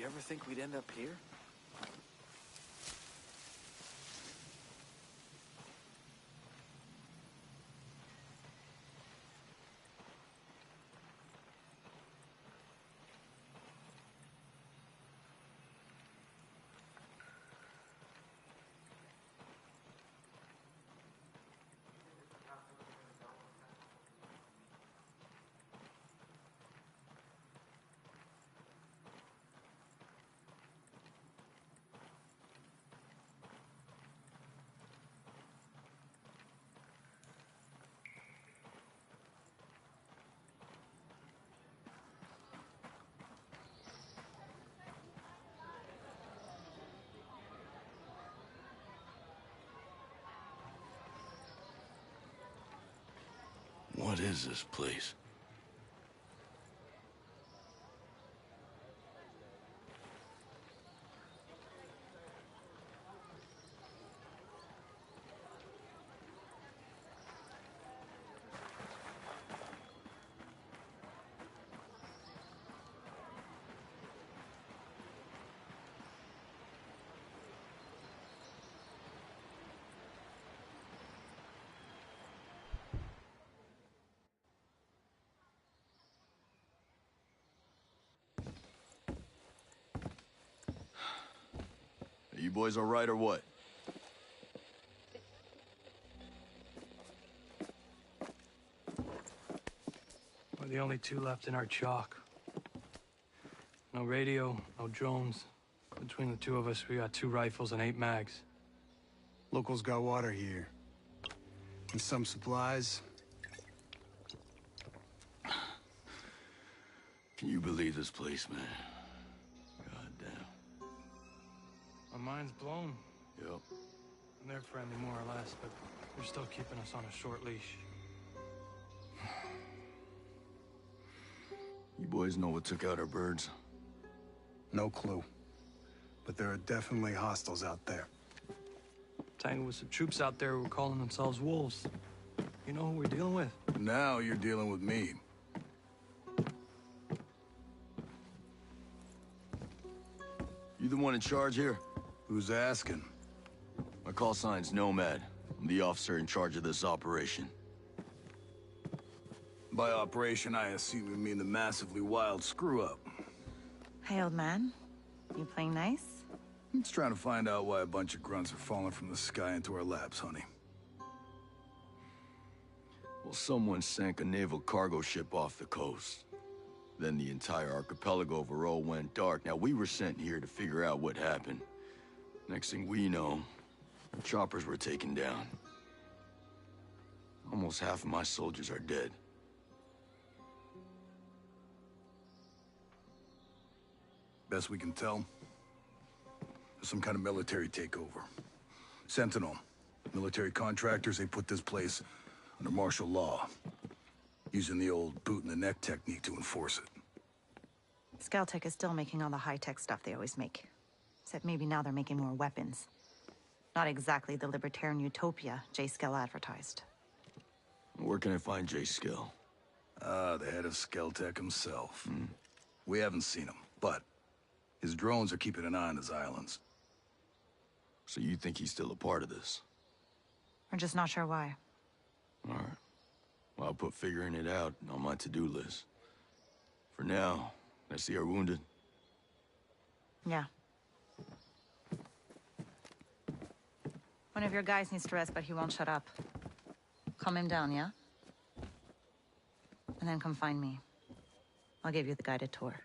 ever think we'd end up here? What is this place? Are you boys all right or what? We're the only two left in our chalk. No radio, no drones. Between the two of us, we got 2 rifles and 8 mags. Locals got water here. And some supplies. Can you believe this place, man? God damn. My mind's blown. Yep. And they're friendly more or less, but they're still keeping us on a short leash. You boys know what took out our birds? No clue. But there are definitely hostiles out there. Tangled with some troops out there who were calling themselves wolves. You know who we're dealing with? Now you're dealing with me. You the one in charge here? Who's asking? My call sign's Nomad. I'm the officer in charge of this operation. By operation, I assume you mean the massively wild screw-up. Hey, old man. You playing nice? I'm just trying to find out why a bunch of grunts are falling from the sky into our laps, honey. Well, someone sank a naval cargo ship off the coast. Then the entire archipelago of Aro went dark. Now, we were sent here to figure out what happened. Next thing we know, our choppers were taken down. Almost half of my soldiers are dead. Best we can tell, there's some kind of military takeover. Sentinel, military contractors, they put this place under martial law, using the old boot-in-the-neck technique to enforce it. Stelth is still making all the high-tech stuff they always make. Except maybe now they're making more weapons. Not exactly the libertarian utopia J. Skell advertised. Where can I find J. Skell? The head of Stelth himself. We haven't seen him, but his drones are keeping an eye on his islands. So you think he's still a part of this? We're just not sure why. All right. Well, I'll put figuring it out on my to-do list. For now, I see our wounded. Yeah. One of your guys needs to rest, but he won't shut up. Calm him down, yeah? And then come find me. I'll give you the guided tour.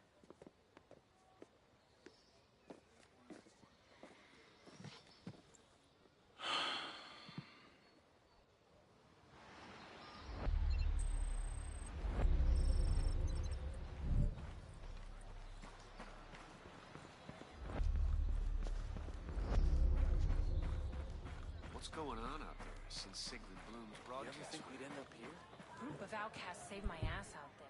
What's going on out there since Sigrid Bloom's broadcast? You ever think we'd end up here? Group of outcasts saved my ass out there.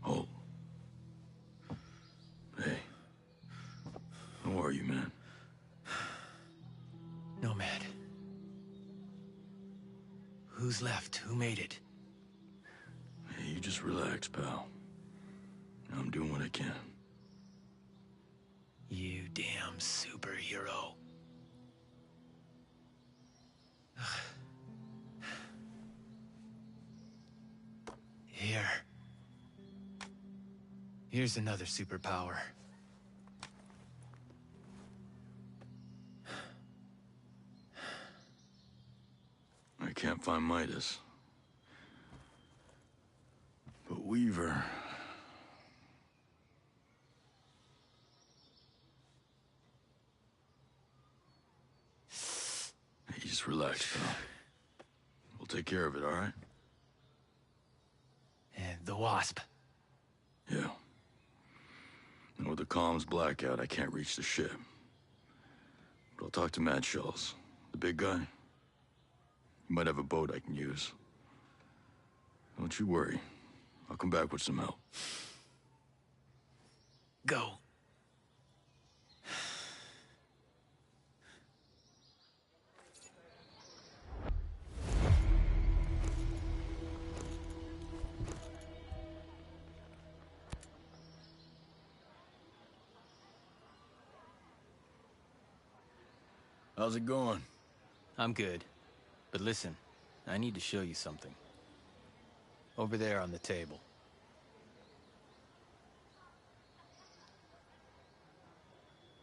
Oh. Hey. How are you, man? Nomad. Who who's left? Who made it? Hey, you just relax, pal. I'm doing what I can. You damn superhero. Here's another superpower. I can't find Midas. But Weaver... Hey, just relax, pal. We'll take care of it, all right? And the Wasp. Yeah. And with the comms blackout, I can't reach the ship. But I'll talk to Matt Schultz, the big guy. He might have a boat I can use. Don't you worry. I'll come back with some help. Go. How's it going? I'm good. But listen, I need to show you something. Over there on the table.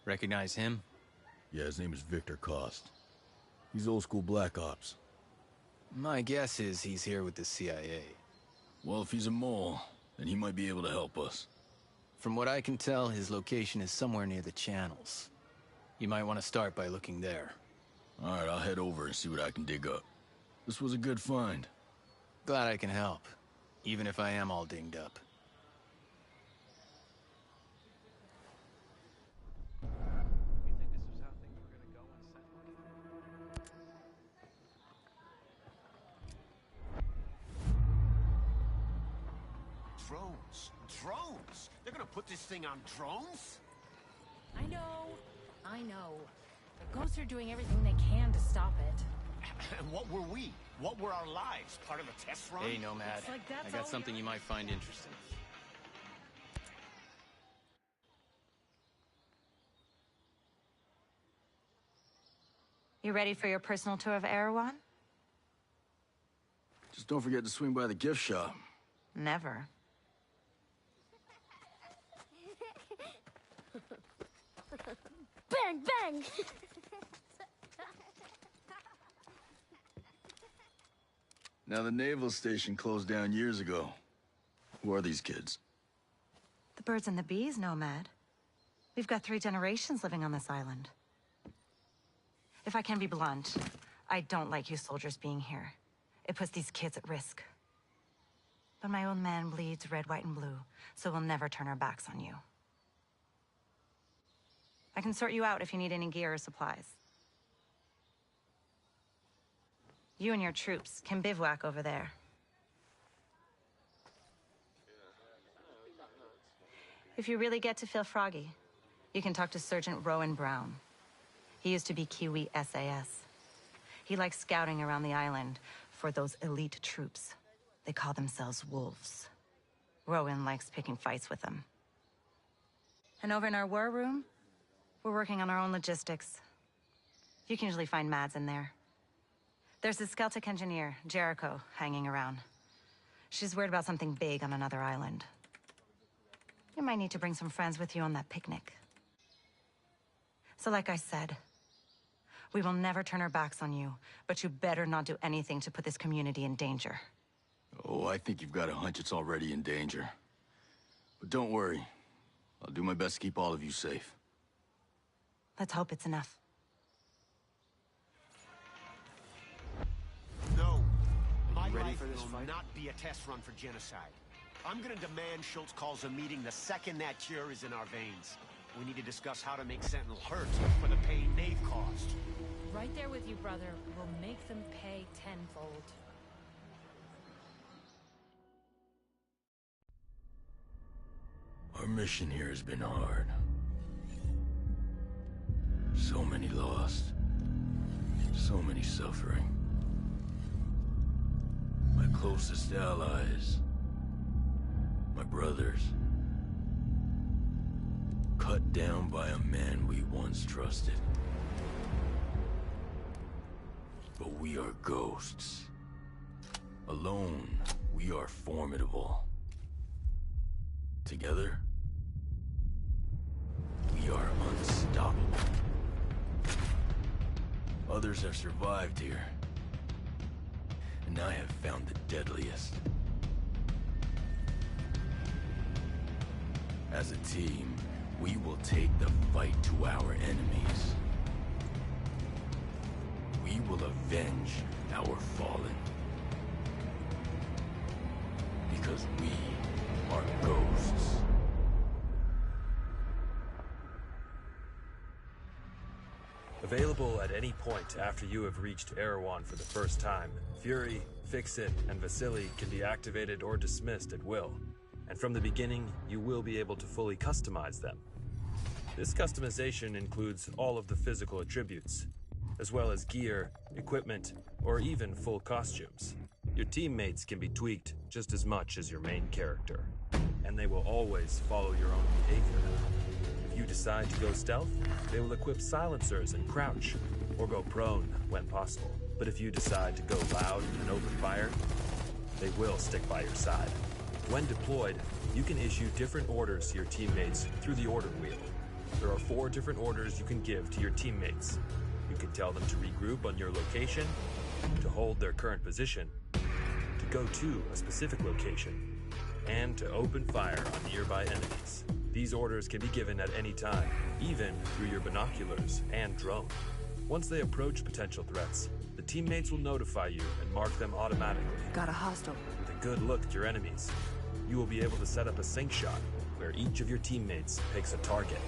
Recognize him? Yeah, his name is Victor Cost. He's old school Black Ops. My guess is he's here with the CIA. Well, if he's a mole, then he might be able to help us. From what I can tell, his location is somewhere near the channels. You might want to start by looking there. All right, I'll head over and see what I can dig up. This was a good find. Glad I can help, even if I am all dinged up. Drones. Drones? They're gonna put this thing on drones? I know. The ghosts are doing everything they can to stop it. And what were we? What were our lives? Part of a test run? Hey, Nomad. It's like that's I got all something you might find interesting. You ready for your personal tour of Erewhon? Just don't forget to swing by the gift shop. Never. Bang, bang! Now, the naval station closed down years ago. Who are these kids? The birds and the bees, Nomad. We've got 3 generations living on this island. If I can be blunt, I don't like you soldiers being here. It puts these kids at risk. But my old man bleeds red, white, and blue, so we'll never turn our backs on you. I can sort you out if you need any gear or supplies. You and your troops can bivouac over there. If you really get to feel froggy, you can talk to Sergeant Rowan Brown. He used to be Kiwi SAS. He likes scouting around the island for those elite troops. They call themselves wolves. Rowan likes picking fights with them. And over in our war room, we're working on our own logistics. You can usually find Mads in there. There's a Stelth engineer, Jericho, hanging around. She's worried about something big on another island. You might need to bring some friends with you on that picnic. So like I said, we will never turn our backs on you, but you better not do anything to put this community in danger. Oh, I think you've got a hunch it's already in danger. But don't worry. I'll do my best to keep all of you safe. Let's hope it's enough. No. My Ready life for this will fight? not be a test run for genocide. I'm gonna demand Schultz calls a meeting the second that cure is in our veins. We need to discuss how to make Sentinel hurt for the pain they've caused. Right there with you, brother. We'll make them pay tenfold. Our mission here has been hard. So many lost. So many suffering. My closest allies. My brothers. Cut down by a man we once trusted. But we are ghosts. Alone, we are formidable. Together, we are unstoppable. Others have survived here, and I have found the deadliest. As a team, we will take the fight to our enemies. We will avenge our fallen. Because we are ghosts. Available at any point after you have reached Erewhon for the first time, Fury, Fix-It, and Vasily can be activated or dismissed at will. And from the beginning, you will be able to fully customize them. This customization includes all of the physical attributes, as well as gear, equipment, or even full costumes. Your teammates can be tweaked just as much as your main character, and they will always follow your own behavior. If you decide to go stealth, they will equip silencers and crouch, or go prone when possible. But if you decide to go loud and open fire, they will stick by your side. When deployed, you can issue different orders to your teammates through the order wheel. There are 4 different orders you can give to your teammates. You can tell them to regroup on your location, to hold their current position, to go to a specific location, and to open fire on nearby enemies. These orders can be given at any time, even through your binoculars and drone. Once they approach potential threats, the teammates will notify you and mark them automatically. Got a hostile. With a good look at your enemies, you will be able to set up a sync shot where each of your teammates picks a target.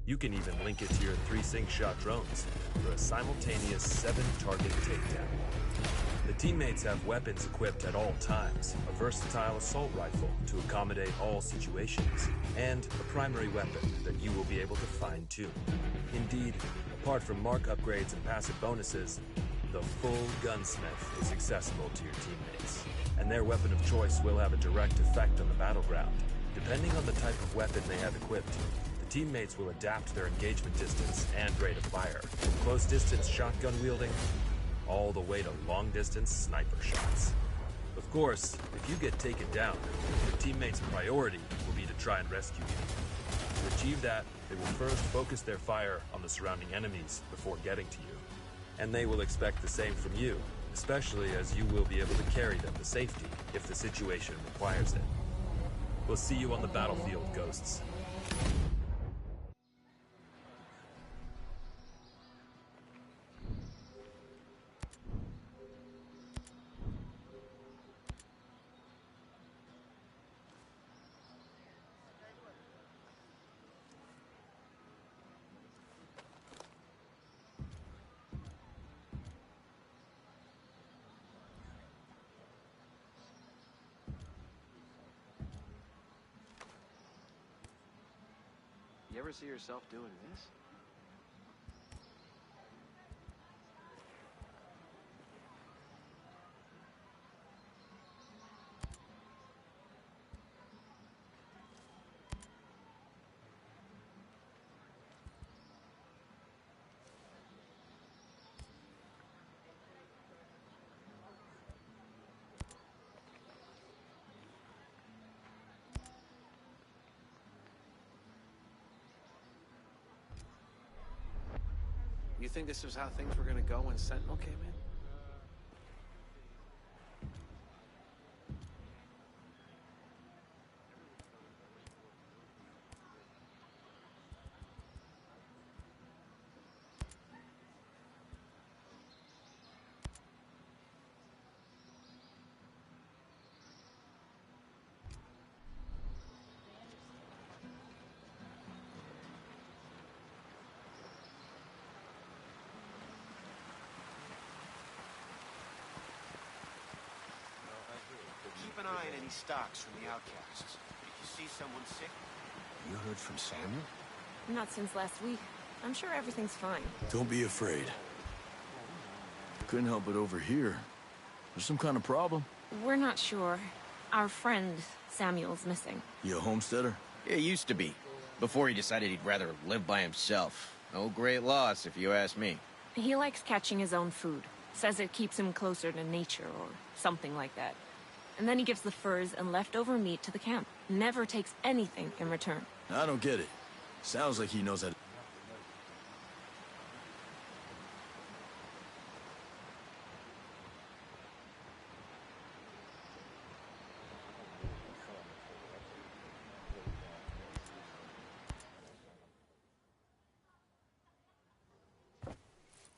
You can even link it to your 3 sync shot drones for a simultaneous 7-target takedown. The teammates have weapons equipped at all times, a versatile assault rifle to accommodate all situations, and a primary weapon that you will be able to fine-tune. Indeed, apart from mark upgrades and passive bonuses, the full gunsmith is accessible to your teammates, and their weapon of choice will have a direct effect on the battleground. Depending on the type of weapon they have equipped, the teammates will adapt their engagement distance and rate of fire, from close-distance shotgun wielding all the way to long-distance sniper shots. Of course, if you get taken down, your teammates' priority will be to try and rescue you. To achieve that, they will first focus their fire on the surrounding enemies before getting to you. And they will expect the same from you, especially as you will be able to carry them to safety if the situation requires it. We'll see you on the battlefield, Ghosts. You ever see yourself doing this? You think this was how things were gonna go when Sentinel came in? Keep an eye on any stocks from the outcasts. If you see someone sick... You heard from Samuel? Not since last week. I'm sure everything's fine. Don't be afraid. Couldn't help but overhear. There's some kind of problem? We're not sure. Our friend, Samuel's missing. You a homesteader? Yeah, used to be. Before he decided he'd rather live by himself. No great loss, if you ask me. He likes catching his own food. Says it keeps him closer to nature or something like that. And then he gives the furs and leftover meat to the camp. Never takes anything in return. I don't get it. Sounds like he knows how to...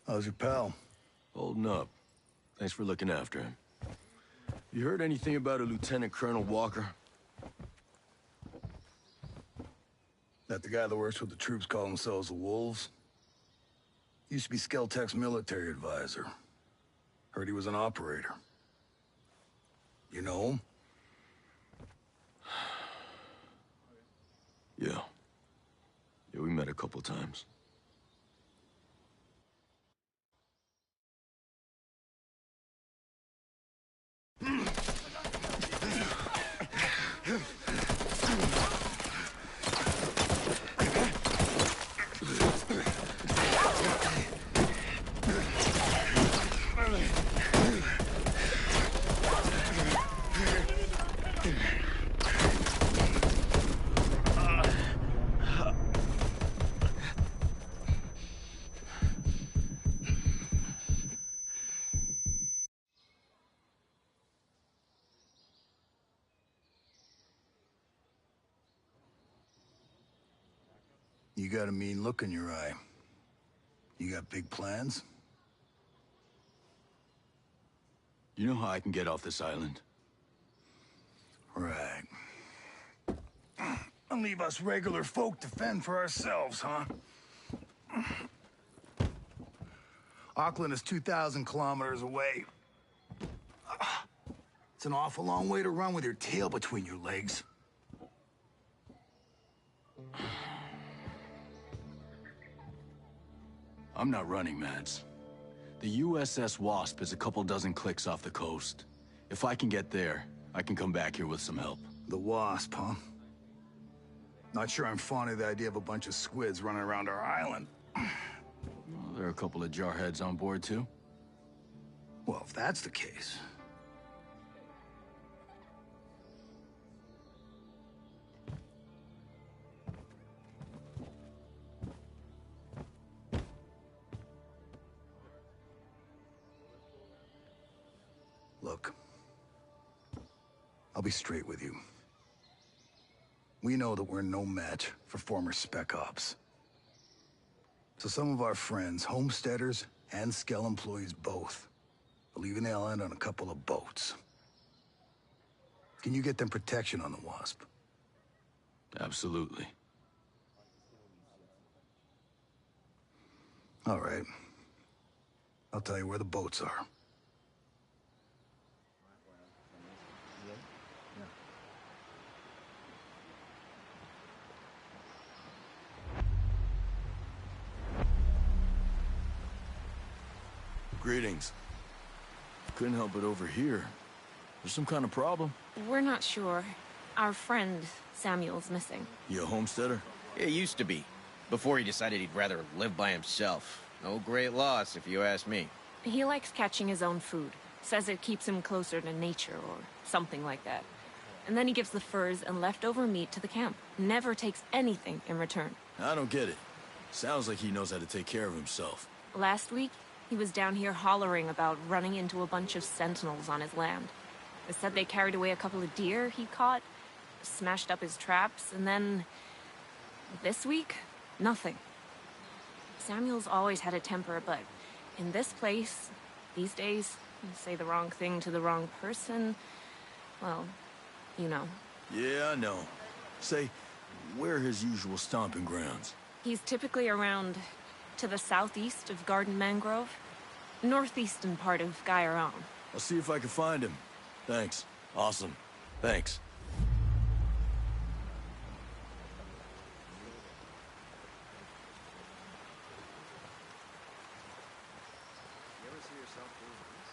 How's your pal? Holding up. Thanks for looking after him. You heard anything about a Lieutenant Colonel Walker? That the guy that works with the troops call themselves the Wolves? Used to be Stelth's military advisor. Heard he was an operator. You know him? Yeah. Yeah, we met a couple times. You got a mean look in your eye. You got big plans? You know how I can get off this island? Right. And leave us regular folk to fend for ourselves, huh? Auckland is 2,000 kilometers away. It's an awful long way to run with your tail between your legs. I'm not running, Mads. The USS Wasp is a couple dozen clicks off the coast. If I can get there, I can come back here with some help. The Wasp, huh? Not sure I'm fond of the idea of a bunch of squids running around our island. Well, there are a couple of jarheads on board, too. Well, if that's the case... Look, I'll be straight with you. We know that we're no match for former Spec Ops. So some of our friends, homesteaders and Skell employees both, are leaving the island on a couple of boats. Can you get them protection on the Wasp? Absolutely. All right. I'll tell you where the boats are. Greetings. Couldn't help it over here. There's some kind of problem? We're not sure. Our friend, Samuel's missing. You a homesteader? Yeah, used to be. Before he decided he'd rather live by himself. No great loss, if you ask me. He likes catching his own food. Says it keeps him closer to nature or something like that. And then he gives the furs and leftover meat to the camp. Never takes anything in return. I don't get it. Sounds like he knows how to take care of himself. Last week, he was down here hollering about running into a bunch of sentinels on his land. They said they carried away a couple of deer he caught, smashed up his traps, and then... this week, nothing. Samuel's always had a temper, but in this place, these days, you say the wrong thing to the wrong person, well, you know. Yeah, I know. Say, where are his usual stomping grounds? He's typically around to the southeast of Garden Mangrove, northeastern part of Gaiaron. I'll see if I can find him. Thanks. Awesome. Thanks. You ever see yourself doing this?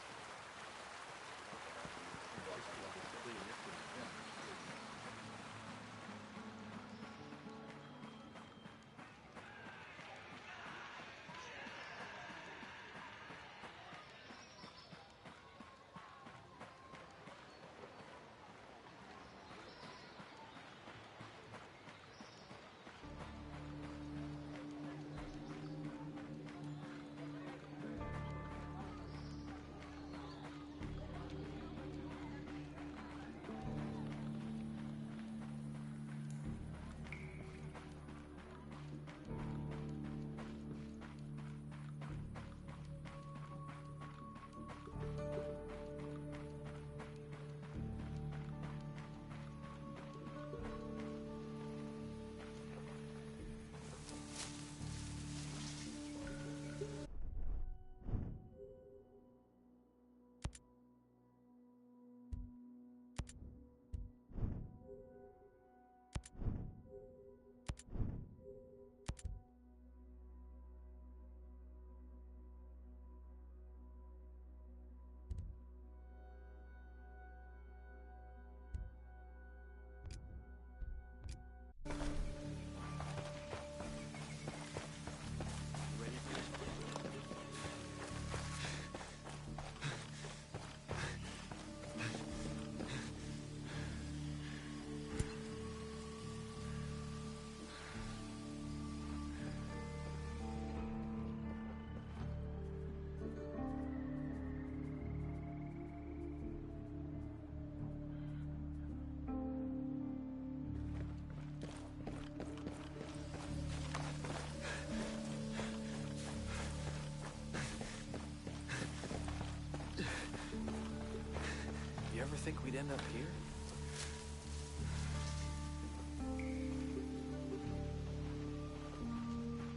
we'd end up here?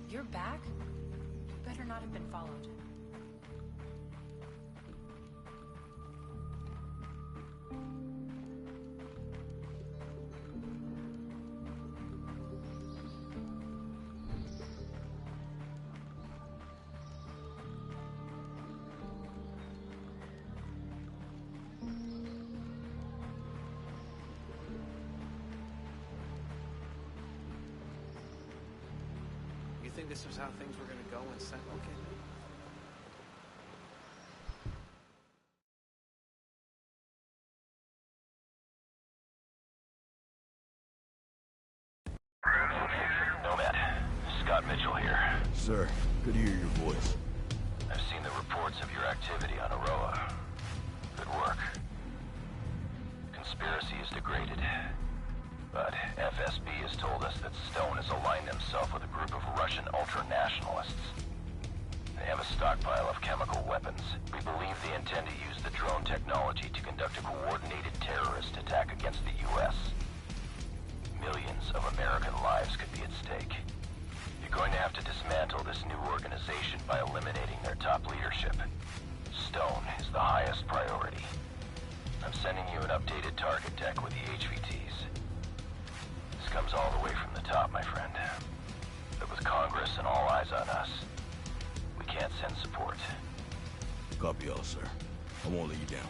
You're back? You better not have been followed. You think this was how things were gonna go when Sentinel came in? Nomad, Scott Mitchell here. Sir, good to hear your voice. I've seen the reports of your activity on Aroa. Good work. Conspiracy is degraded. But FSB has told us that Stone has aligned himself with a group of Russian ultra-nationalists. They have a stockpile of chemical weapons. We believe they intend to use the drone technology to conduct a coordinated terrorist attack against the U.S. Millions of American lives could be at stake. You're going to have to dismantle this new organization by eliminating their top leadership. Stone is the highest priority. I'm sending you an updated target deck with the HVTs. This comes all the way from the top, my friend. But with Congress and all eyes on us, we can't send support. Copy all, sir. I won't let you down.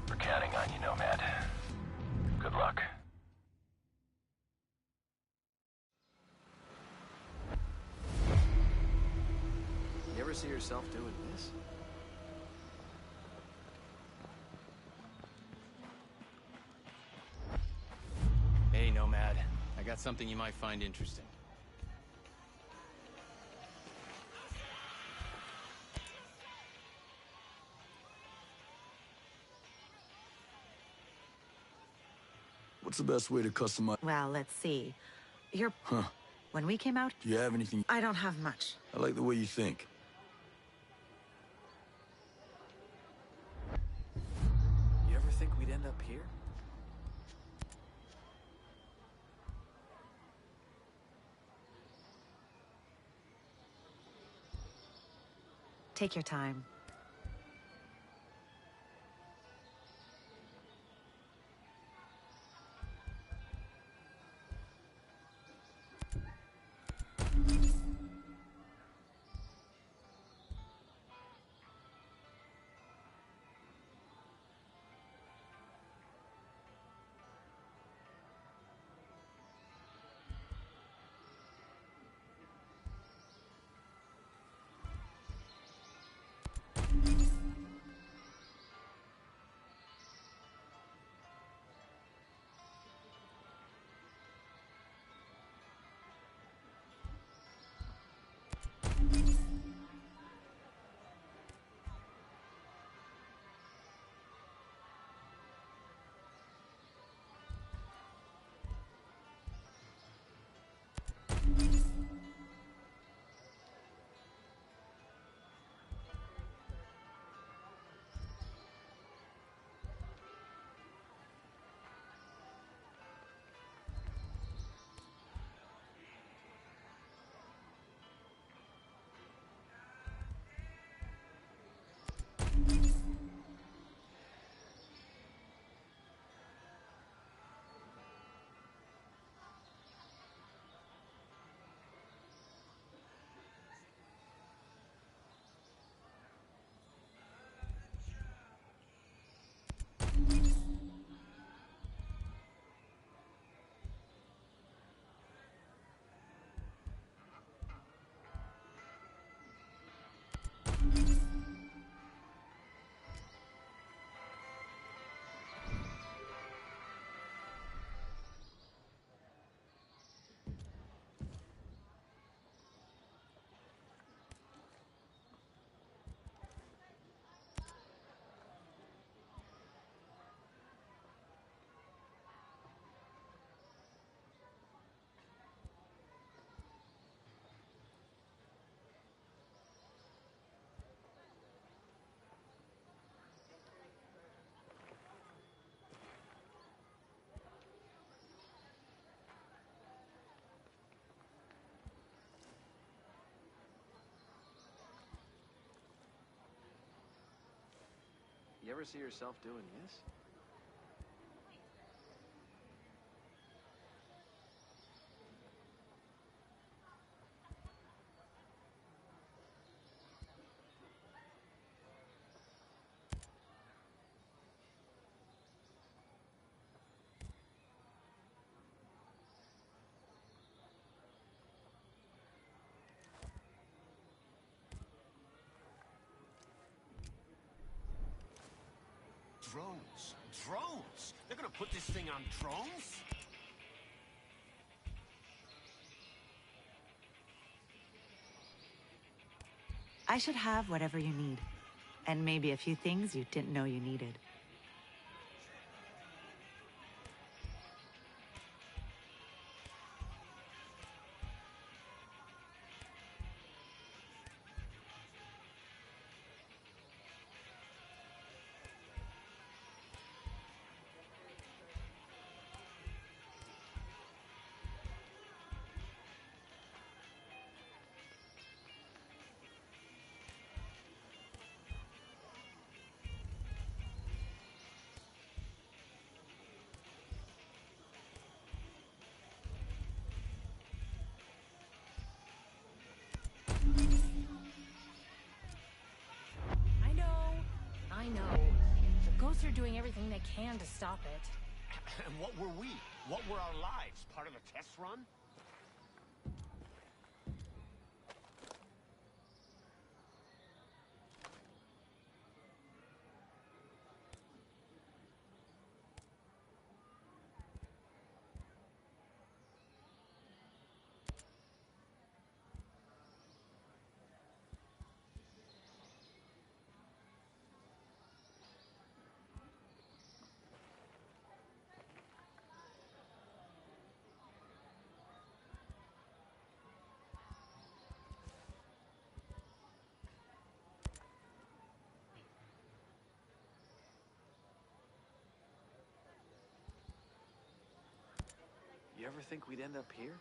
We're counting on you, Nomad. Good luck. You ever see yourself doing this? Hey, Nomad. I got something you might find interesting. What's the best way to customize? Well, let's see. You're... Huh. When we came out, Do you have anything? I don't have much. I like the way you think. You ever think we'd end up here? Take your time. You ever see yourself doing this? Drones. Drones? They're gonna put this thing on drones? I should have whatever you need. And maybe a few things you didn't know you needed. I know. The ghosts are doing everything they can to stop it. And what were we? What were our lives? Part of the test run? You ever think we'd end up here?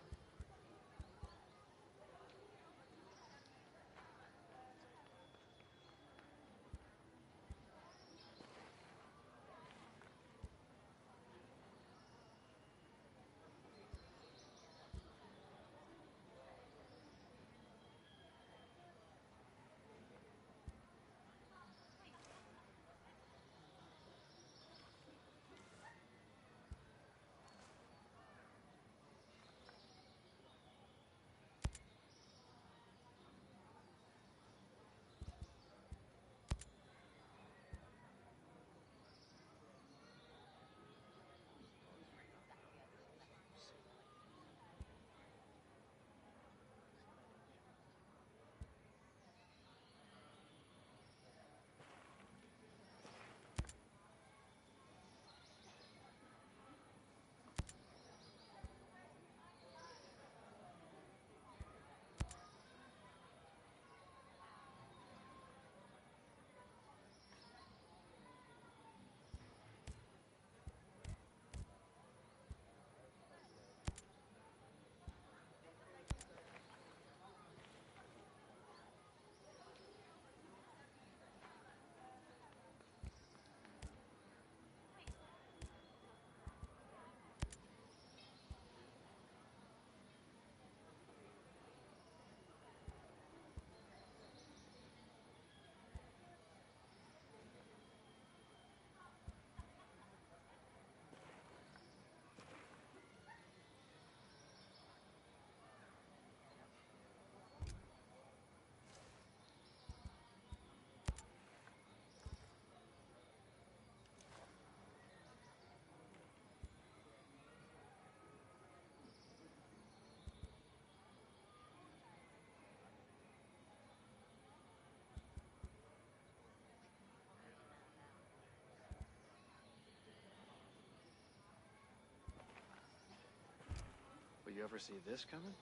Will you ever see this coming?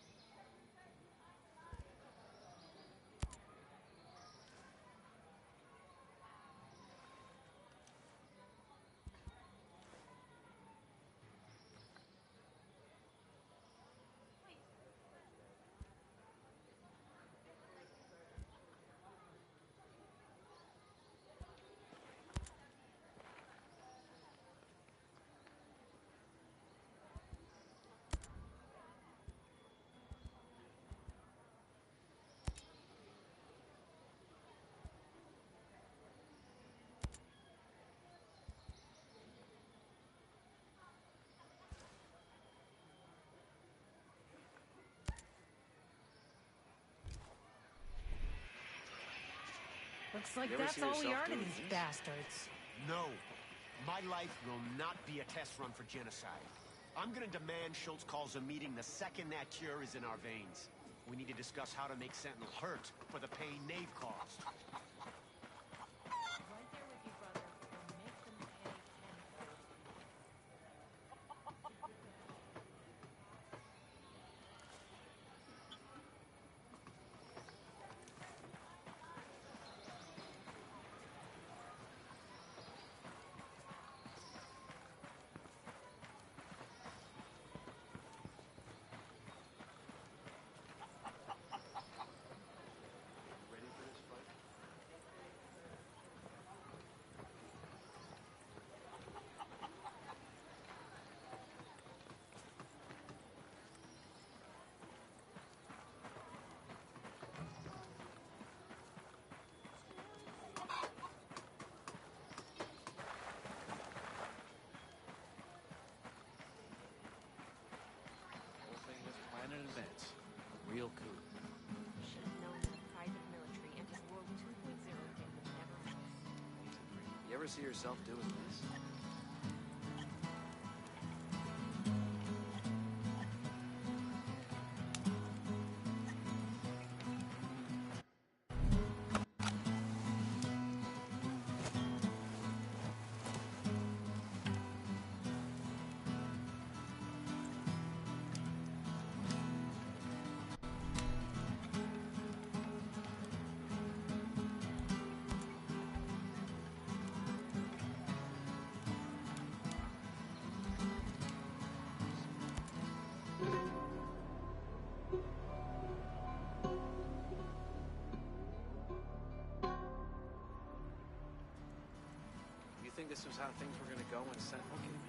Looks like You ever that's see all we yourself are to doing these this? bastards. No. My life will not be a test run for genocide. I'm gonna demand Schultz calls a meeting the second that cure is in our veins. We need to discuss how to make Sentinel hurt for the pain they've caused. Right there with you, brother. We'll make them pay tenfold. Ready for this fight? Whole thing was planned in advance. A real coup. Should have known that private military and his World 2.0 thing would never fail. You ever see yourself doing this? You think this was how things were gonna go when Sentinel came in?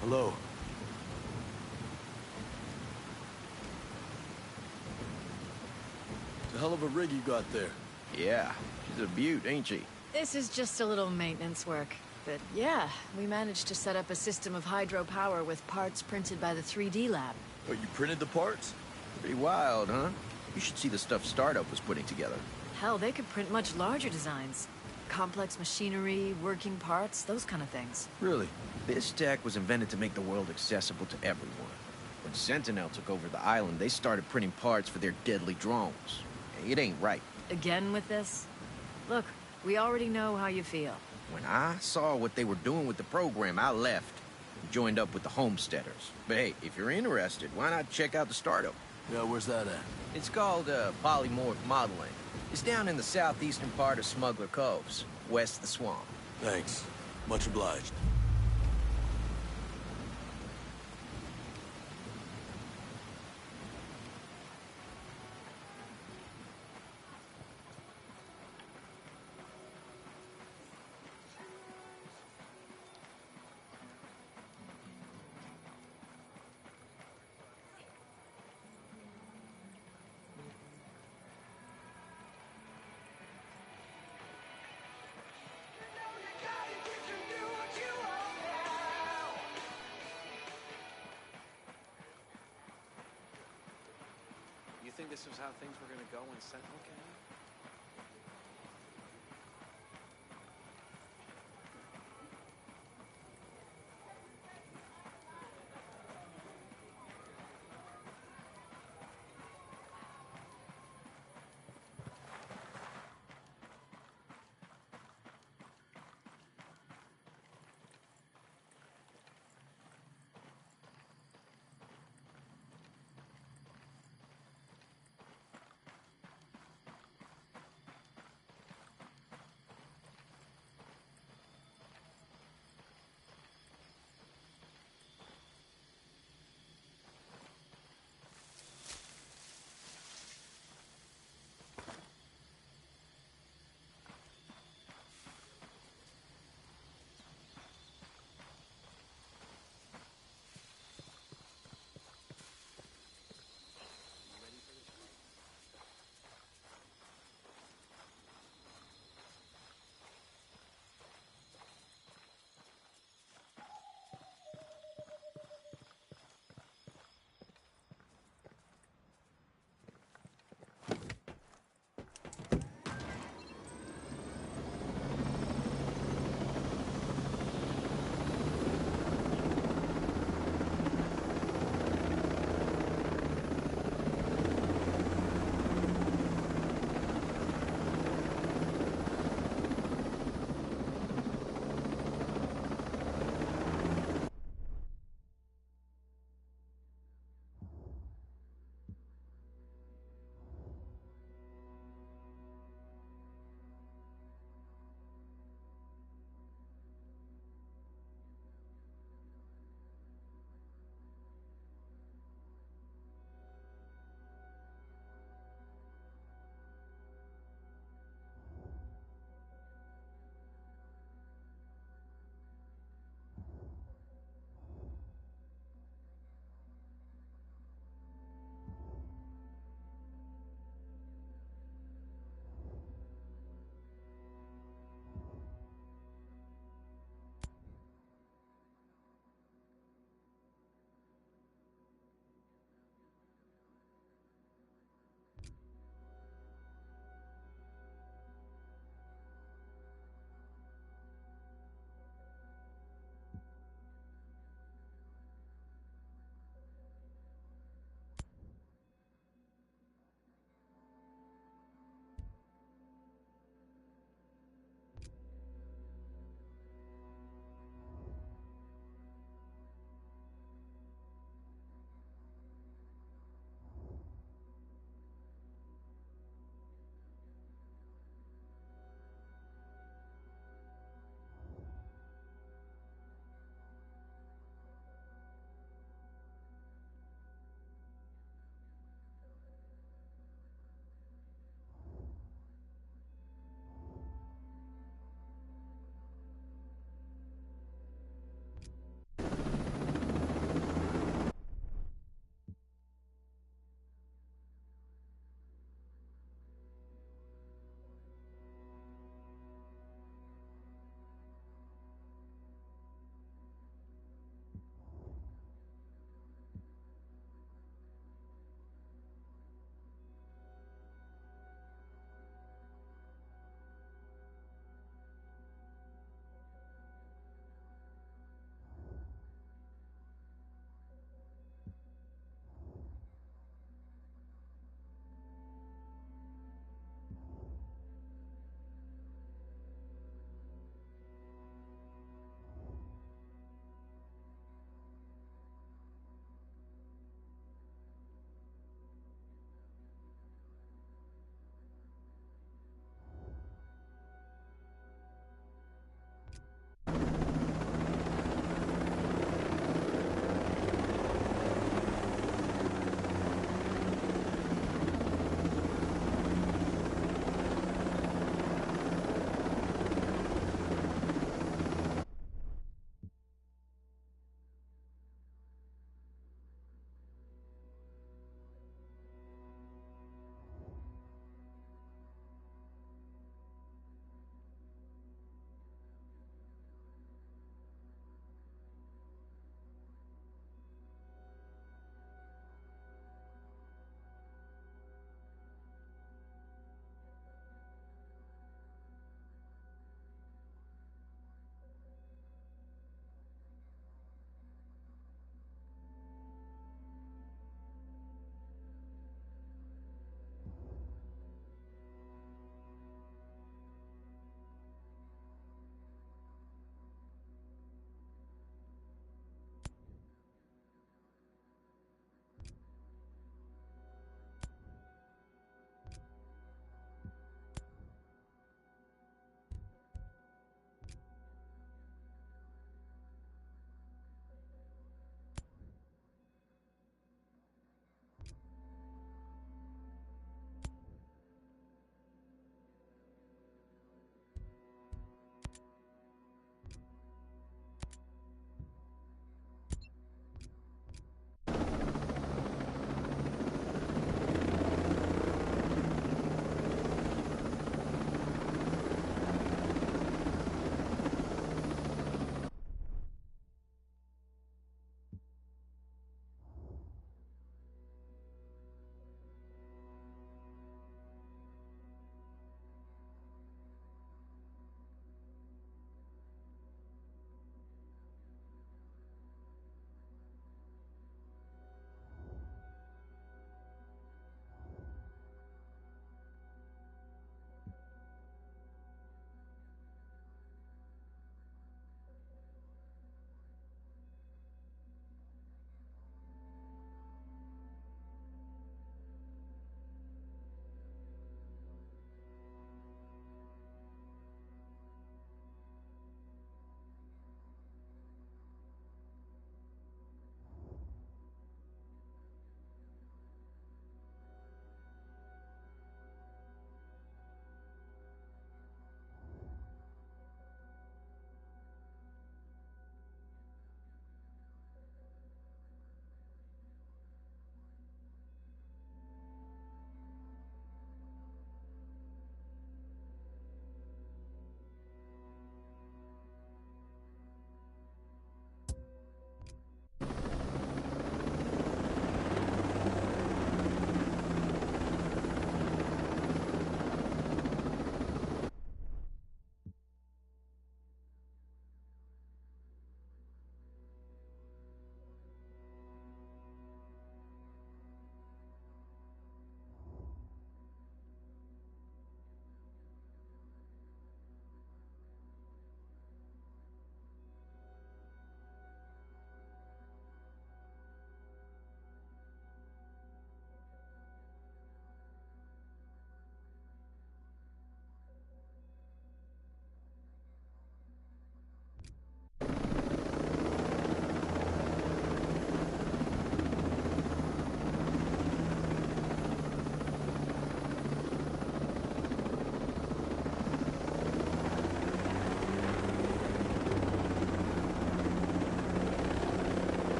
Hello. It's a hell of a rig you got there. Yeah, she's a beaut, ain't she? This is just a little maintenance work. But yeah, we managed to set up a system of hydropower with parts printed by the 3D lab. Oh, you printed the parts? Pretty wild, huh? You should see the stuff Startup was putting together. Hell, they could print much larger designs. Complex machinery, working parts, those kind of things. Really? This tech was invented to make the world accessible to everyone. When Sentinel took over the island, they started printing parts for their deadly drones. It ain't right. Again with this? Look, we already know how you feel. When I saw what they were doing with the program, I left and joined up with the Homesteaders. But hey, if you're interested, why not check out the Startup? Yeah, where's that at? It's called polymorph modeling. It's down in the southeastern part of Smuggler Coves, west of the swamp. Thanks. Much obliged. You think this was how things were gonna go when Sentinel came in?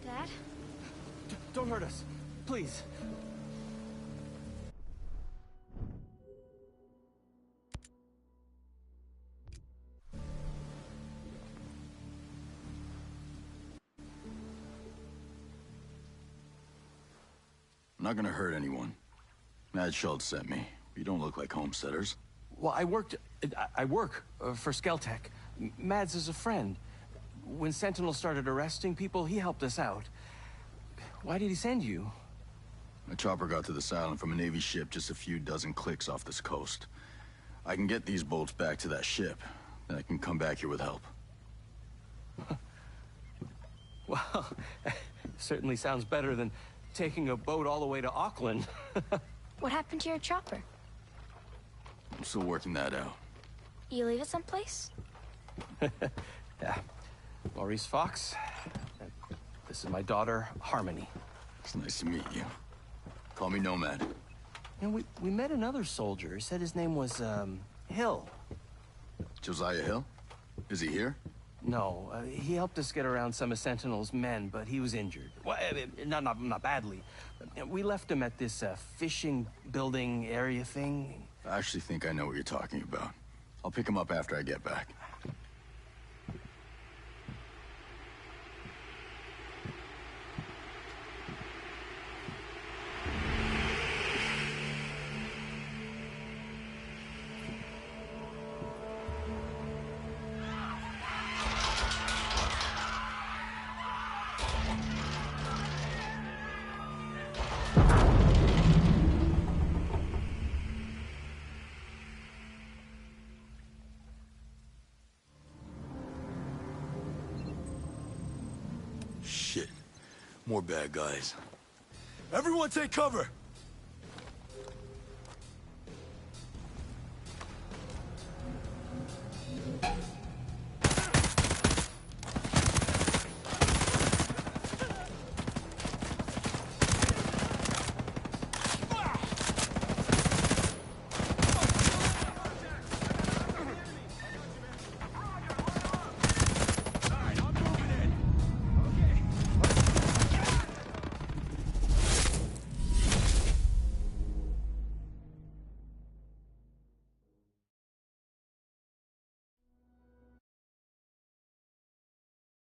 Dad? Don't hurt us. Please. I'm not gonna hurt anyone. Mad Schultz sent me. You don't look like homesteaders. Well, I work for Stelth. Mads is a friend. When Sentinel started arresting people, he helped us out. Why did he send you? A chopper got to this island from a Navy ship just a few dozen clicks off this coast. I can get these bolts back to that ship, then I can come back here with help. Well, certainly sounds better than taking a boat all the way to Auckland. What happened to your chopper? I'm still working that out. You leave it someplace? Yeah. Maurice Fox. This is my daughter, Harmony. It's nice to meet you. Call me Nomad. And we met another soldier. He said his name was, Hill. Josiah Hill? Is he here? No, he helped us get around some of Sentinel's men, but he was injured. Well, not badly. We left him at this, fishing building area thing. I actually think I know what you're talking about. I'll pick him up after I get back. Shit. More bad guys. Everyone take cover!